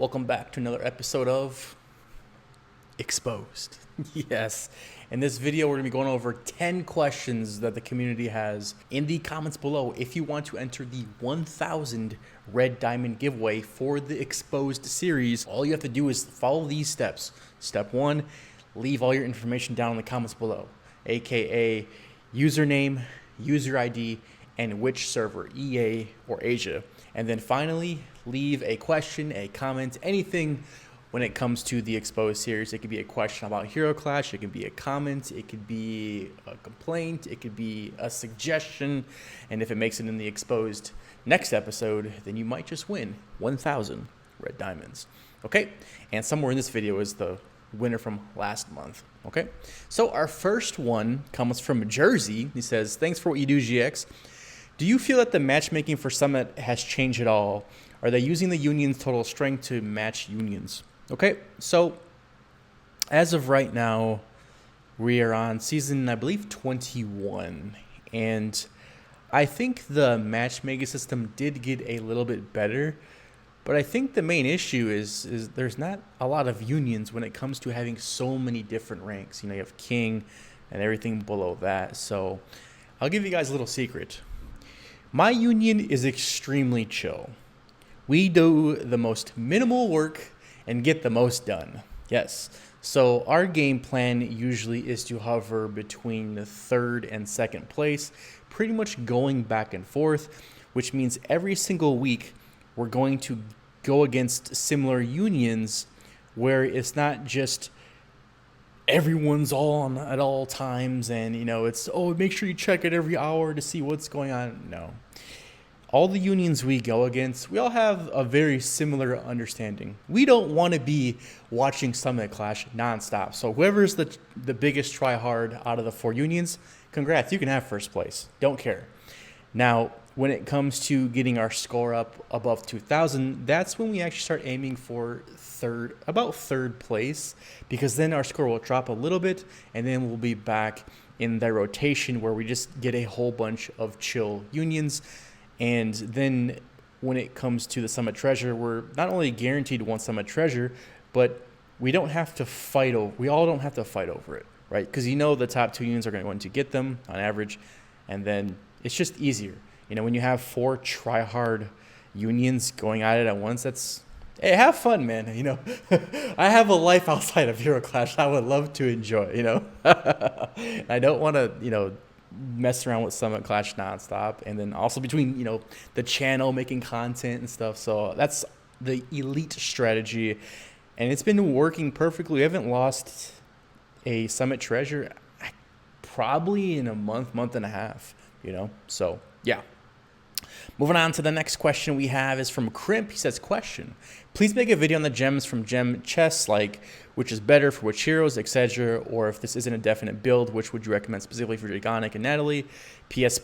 Welcome back to another episode of Exposed. Yes. In this video, we're going to be going over 10 questions that the community has in the comments below. If you want to enter the 1000 Red Diamond giveaway for the Exposed series, all you have to do is follow these steps. Step 1, leave all your information down in the comments below, aka username, user ID, and which server, EA or Asia. And then finally, leave a question, a comment, anything when it comes to the Exposed series. It could be a question about Hero Clash, it could be a comment, it could be a complaint, it could be a suggestion. And if it makes it in the Exposed next episode, then you might just win 1,000 Red Diamonds. Okay, and somewhere in this video is the winner from last month. Okay, so our first one comes from Jersey. He says, thanks for what you do, GX. Do you feel that the matchmaking for Summit has changed at all? Are they using the union's total strength to match unions? Okay, so as of right now, we are on season, I believe, 21. And I think the matchmaking system did get a little bit better. But I think the main issue is there's not a lot of unions when it comes to having so many different ranks. You know, you have King and everything below that. So I'll give you guys a little secret. My union is extremely chill. We do the most minimal work and get the most done. Yes. So our game plan usually is to hover between the third and second place, pretty much going back and forth, which means every single week we're going to go against similar unions where it's not just everyone's on at all times and, you know, it's, oh, make sure you check it every hour to see what's going on. No. All the unions we go against, we all have a very similar understanding. We don't want to be watching Summit Clash nonstop. So whoever's the biggest try hard out of the 4 unions, congrats, you can have first place. Don't care. Now, when it comes to getting our score up above 2,000, that's when we actually start aiming for about third place, because then our score will drop a little bit, and then we'll be back in the rotation where we just get a whole bunch of chill unions. And then when it comes to the Summit Treasure, we're not only guaranteed 1 Summit Treasure, but we all don't have to fight over it, right? Because you know the top 2 unions are going to get them on average, and then it's just easier. You know, when you have 4 try-hard unions going at it at once, hey, have fun, man. You know, I have a life outside of Hero Clash I would love to enjoy, you know. I don't want to, you know, mess around with Summit Clash nonstop. And then also between, you know, the channel making content and stuff. So that's the elite strategy. And it's been working perfectly. We haven't lost a Summit Treasure probably in a month and a half, you know. So, yeah. Moving on to the next question we have is from Crimp. He says, question, please make a video on the gems from gem chests, like which is better for which heroes, etc. Or if this isn't a definite build, which would you recommend specifically for Dragonic and Natalie? P.S.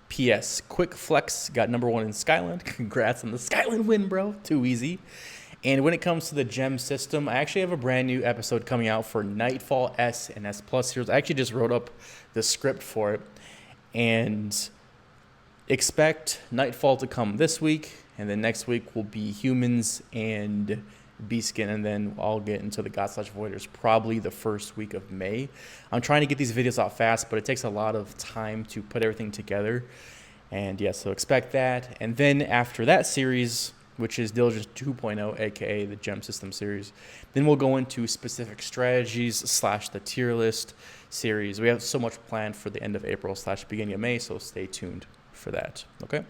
P.S. Quick Flex got #1 in Skyland. Congrats on the Skyland win, bro. Too easy. And when it comes to the gem system, I actually have a brand new episode coming out for Nightfall S and S Plus heroes. I actually just wrote up the script for it. And expect Nightfall to come this week, and then next week will be Humans and Beastskin, and then I'll get into the God/Voiders probably the first week of May. I'm trying to get these videos out fast, but it takes a lot of time to put everything together. And yeah, so expect that. And then after that series, which is Diligence 2.0, aka the Gem System series, then we'll go into specific strategies / the tier list series. We have so much planned for the end of April / beginning of May, so stay tuned for that. Okay.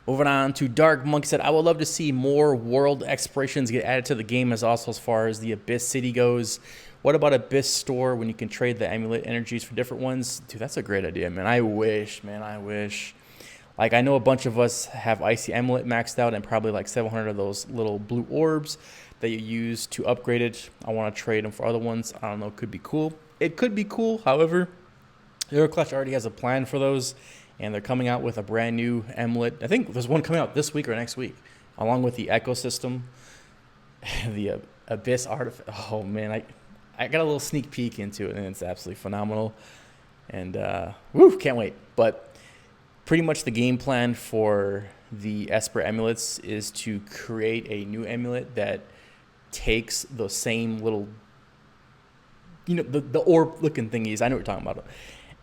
Moving on to Dark Monk said, I would love to see more world explorations get added to the game, as also as far as the Abyss City goes. What about Abyss Store when you can trade the amulet energies for different ones? Dude, that's a great idea, man. I wish. Like, I know a bunch of us have Icy Amulet maxed out and probably like 700 of those little blue orbs that you use to upgrade it. I want to trade them for other ones. I don't know. It could be cool. It could be cool. However, Hero Clash already has a plan for those, and they're coming out with a brand new amulet. I think there's one coming out this week or next week, along with the ecosystem, the Abyss artifact. Oh, man, I got a little sneak peek into it, and it's absolutely phenomenal. And, can't wait. But Pretty much the game plan for the Esper amulets is to create a new amulet that takes the same little, the orb looking thingies. I know what you're talking about.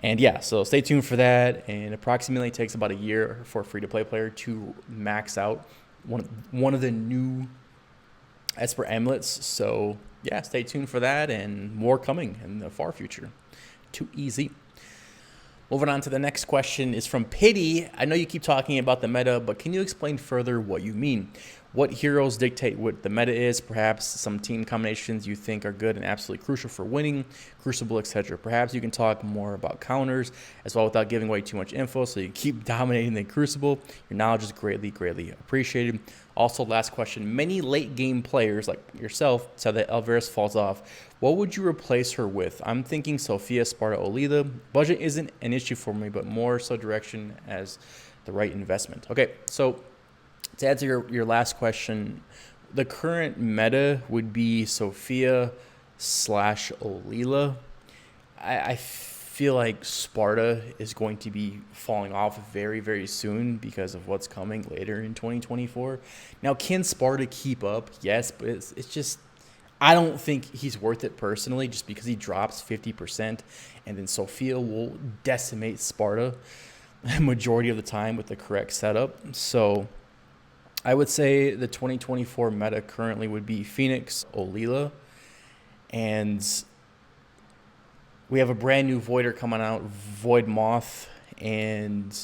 And yeah, so stay tuned for that. And approximately takes about a year for a free-to-play player to max out one of the new Esper amulets. So yeah, stay tuned for that and more coming in the far future. Too easy. Moving on to the next question is from Pity. I know you keep talking about the meta, but can you explain further what you mean? What heroes dictate what the meta is? Perhaps some team combinations you think are good and absolutely crucial for winning, Crucible, etc. Perhaps you can talk more about counters as well without giving away too much info so you keep dominating the Crucible. Your knowledge is greatly, greatly appreciated. Also, last question. Many late game players like yourself said that Alvarez falls off. What would you replace her with? I'm thinking Sophia, Sparta, Olila. Budget isn't an issue for me, but more so direction as the right investment. Okay, so to answer your last question, the current meta would be Sophia / Olila. I feel like Sparta is going to be falling off very, very soon because of what's coming later in 2024. Now, can Sparta keep up? Yes, but it's just, I don't think he's worth it personally just because he drops 50%, and then Sophia will decimate Sparta majority of the time with the correct setup. So I would say the 2024 meta currently would be Phoenix, Olila, and we have a brand new Voider coming out, Void Moth. And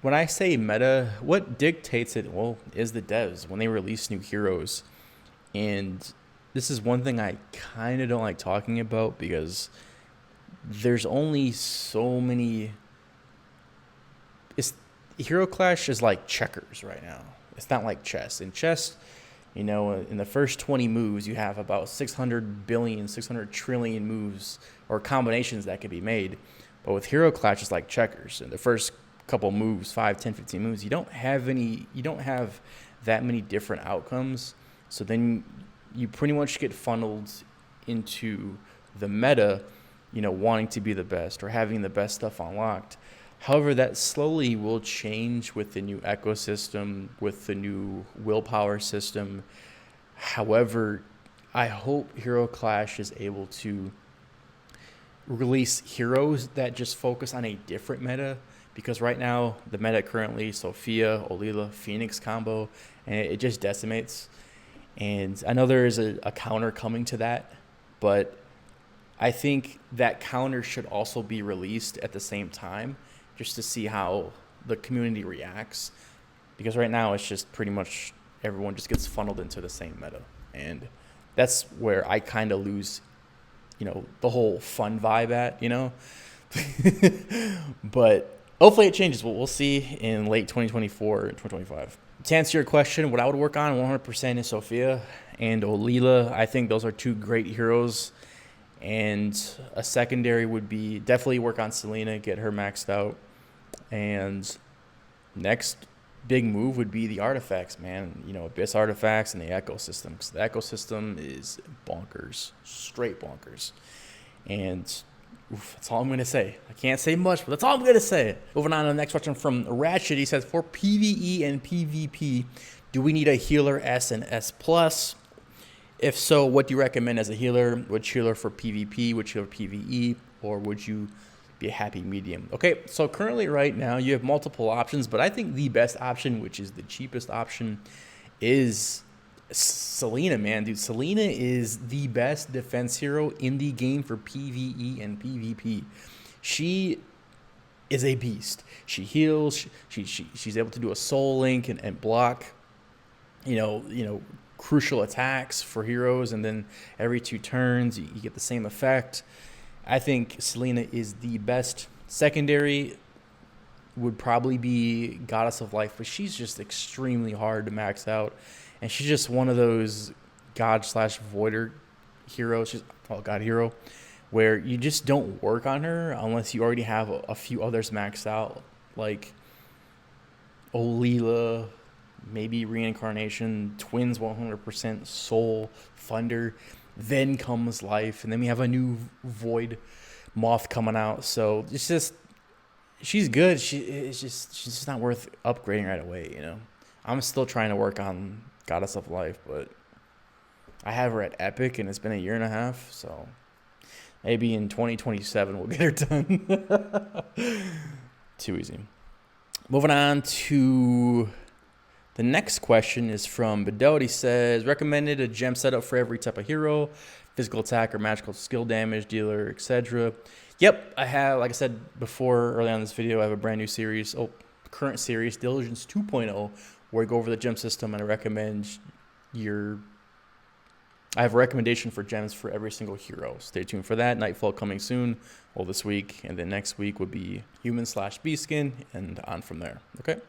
when I say meta, what dictates it, well, is the devs when they release new heroes. And this is one thing I kind of don't like talking about because there's only so many. Hero Clash is like checkers right now. It's not like chess. In chess, in the first 20 moves, you have about 600 billion, 600 trillion moves or combinations that could be made. But with Hero Clash, it's like checkers. In the first couple moves, 5, 10, 15 moves, you don't have that many different outcomes. So then you pretty much get funneled into the meta, wanting to be the best or having the best stuff unlocked. However, that slowly will change with the new ecosystem, with the new willpower system. However, I hope Hero Clash is able to release heroes that just focus on a different meta, because right now the meta currently Sophia, Olila, Phoenix combo, and it just decimates. And I know there is a counter coming to that, but I think that counter should also be released at the same time, just to see how the community reacts. Because right now it's just pretty much everyone just gets funneled into the same meta. And that's where I kind of lose, the whole fun vibe at, But hopefully it changes. We'll see in late 2024 and 2025. To answer your question, what I would work on 100% is Sophia and Olila. I think those are two great heroes. And a secondary would be definitely work on Selena, get her maxed out. And next big move would be the artifacts, man. Abyss artifacts and the ecosystem. Because the ecosystem is bonkers, straight bonkers. And that's all I'm going to say. I can't say much, but that's all I'm going to say. Moving on to the next question from Ratchet. He says, for PvE and PvP, do we need a healer S and S+? If so, what do you recommend as a healer? Which healer for PvP, which healer PvE, or would you be a happy medium? Okay, so currently right now you have multiple options, but I think the best option, which is the cheapest option, is Selena, man. Dude, Selena is the best defense hero in the game for PvE and PvP. She is a beast. She heals. She's able to do a soul link and block, crucial attacks for heroes, and then every 2 turns you get the same effect. I think Selena is the best. Secondary would probably be Goddess of Life, but she's just extremely hard to max out, and she's just one of those God/Voider heroes. She's God hero, where you just don't work on her unless you already have a few others maxed out, like Olila, maybe Reincarnation, Twins 100%, Soul, Thunder. Then comes Life, and then we have a new Void Moth coming out. So it's just, she's good. She's just not worth upgrading right away, you know. I'm still trying to work on Goddess of Life, but I have her at Epic, and it's been a year and a half, so maybe in 2027 we'll get her done. Too easy. Moving on to the next question is from Bedot. He says, recommended a gem setup for every type of hero, physical attacker, magical skill damage dealer, etc. Yep, I have, like I said before early on in this video, I have a brand new series, current series, Diligence 2.0, where I go over the gem system and I have a recommendation for gems for every single hero. Stay tuned for that. Nightfall coming soon, well, this week, and then next week would be human/beast skin, and on from there. Okay.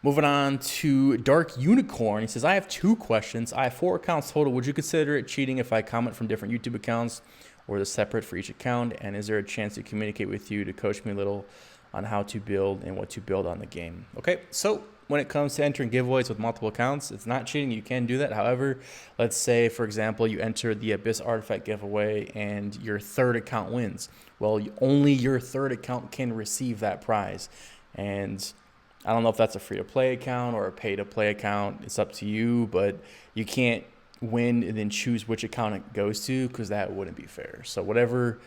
Moving on to Dark Unicorn. He says, I have 2 questions. I have 4 accounts total. Would you consider it cheating if I comment from different YouTube accounts, or is it separate for each account? And is there a chance to communicate with you to coach me a little on how to build and what to build on the game? Okay, so when it comes to entering giveaways with multiple accounts, it's not cheating. You can do that. However, let's say, for example, you enter the Abyss Artifact giveaway and your 3rd account wins. Well, only your 3rd account can receive that prize. And I don't know if that's a free-to-play account or a pay-to-play account. It's up to you, but you can't win and then choose which account it goes to, because that wouldn't be fair. So whatever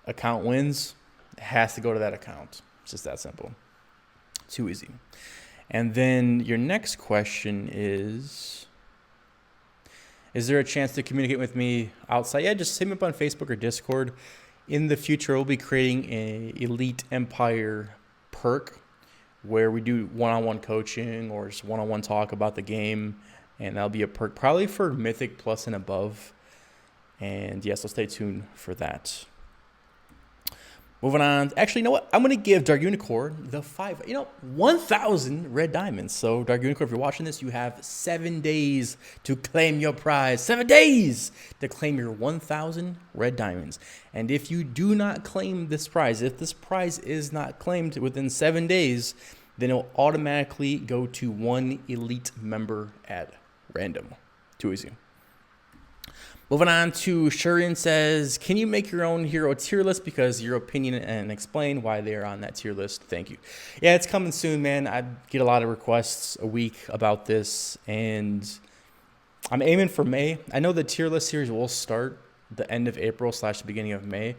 account wins, it has to go to that account. It's just that simple. Too easy. And then your next question is there a chance to communicate with me outside? Yeah, just hit me up on Facebook or Discord. In the future, we'll be creating an Elite Empire perk where we do one-on-one coaching or just one-on-one talk about the game, and that'll be a perk probably for Mythic Plus and above. And yes, so stay tuned for that. Moving on. Actually, you know what? I'm going to give Dark Unicorn the 1,000 red diamonds. So Dark Unicorn, if you're watching this, you have 7 days to claim your prize. 7 days to claim your 1,000 red diamonds. And if you do not claim this prize, if this prize is not claimed within 7 days, then it'll automatically go to one elite member at random. Too easy. Moving on to Shurian says, can you make your own hero tier list because your opinion and explain why they're on that tier list? Thank you. Yeah, it's coming soon, man. I get a lot of requests a week about this, and I'm aiming for May. I know the tier list series will start the end of April / the beginning of May,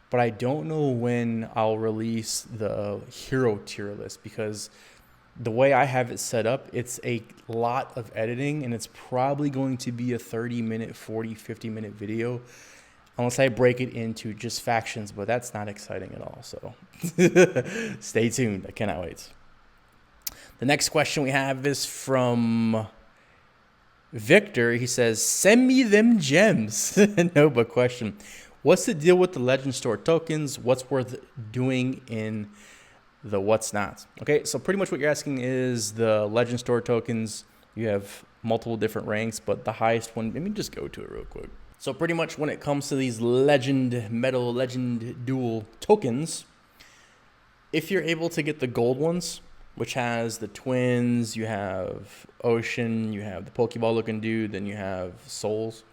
but I don't know when I'll release the hero tier list, because the way I have it set up, it's a lot of editing, and it's probably going to be a 30-minute, 40, 50-minute video unless I break it into just factions, but that's not exciting at all. So stay tuned. I cannot wait. The next question we have is from Victor. He says, send me them gems. No, but question. What's the deal with the Legend Store tokens? What's worth doing in the what's not? Okay, so pretty much what you're asking is the Legend Store tokens. You have multiple different ranks, but the highest one, let me just go to it real quick. So pretty much when it comes to these Legend Metal, Legend Duel tokens, if you're able to get the gold ones, which has the twins, you have Ocean, you have the Pokeball looking dude, then you have Souls.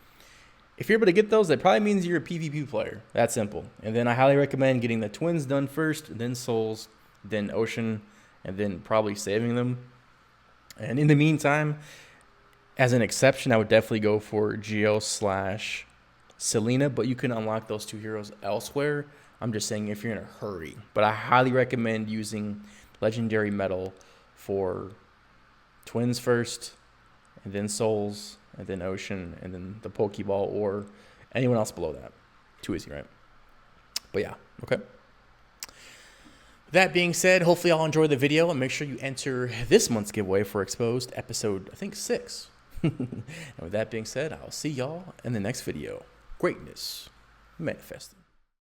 If you're able to get those, that probably means you're a PvP player. That simple. And then I highly recommend getting the twins done first, then Souls, then Ocean, and then probably saving them. And in the meantime, as an exception, I would definitely go for Geo / Selena, but you can unlock those 2 heroes elsewhere. I'm just saying if you're in a hurry. But I highly recommend using Legendary Metal for twins first, and then Souls, and then Ocean, and then the Pokeball, or anyone else below that. Too easy, right? But yeah, okay. That being said, hopefully y'all enjoy the video, and make sure you enter this month's giveaway for Exposed, episode, I think, 6. And with that being said, I'll see y'all in the next video. Greatness manifested.